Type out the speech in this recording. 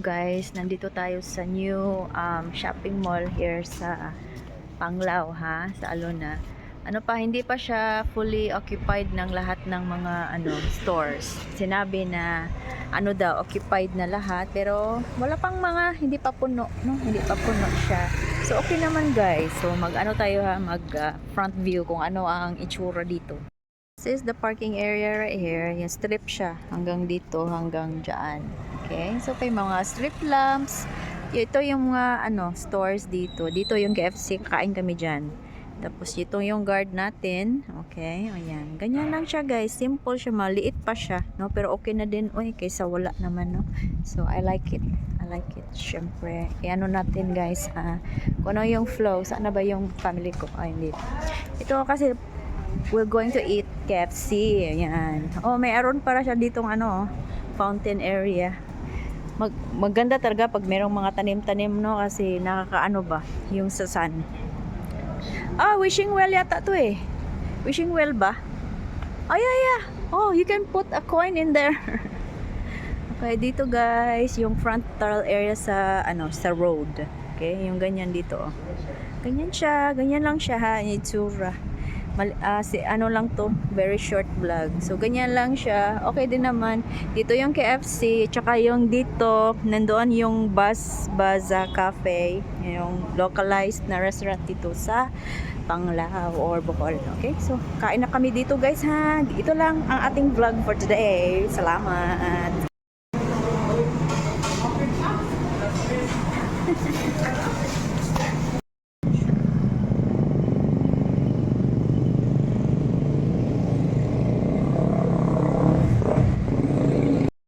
guys, nandito tayo sa new shopping mall here sa Panglao ha, sa Alona. Ano pa, hindi pa siya fully occupied ng lahat ng mga stores. Sinabi na daw occupied na lahat, pero wala pang mga hindi pa puno, no? Hindi pa puno siya. So okay naman guys. So tayo ha, front view kung ano ang itsura dito. This is the parking area right here. Yung strip siya hanggang dito, hanggang dyan. Okay? So, may mga strip lamps. Ito yung mga stores dito. Dito yung KFC. Kain kami dyan. Tapos, ito yung guard natin. Okay? Ayan. Ganyan lang siya, guys. Simple siya. Maliit pa siya. No? Pero okay na din. Uy, kaysa wala naman, no? So, I like it. I like it. Siyempre. Natin, guys. Kung ano yung flow. Saan na ba yung family ko? Ay, hindi. Ito kasi we're going to eat KFC. Ayan. Oh, may aron para siya ditong fountain area. Maganda talaga pag merong mga tanim-tanim, no? Kasi nakakaano ba yung sa sun. Wishing well yata to eh. Wishing well ba? Yeah. Oh, you can put a coin in there. Okay, dito guys, yung frontal area sa sa road. Okay, yung ganyan dito. Oh. Ganyan siya, ganyan lang siya ha, yung itsura. Lang to, very short vlog. So ganyan lang siya. Okay din naman. Dito yung KFC, tsaka yung dito nandoon yung Baza Cafe, yung localized na restaurant dito sa Panglao or Bohol. Okay? So kain na kami dito guys ha. Ito lang ang ating vlog for today. Salamat.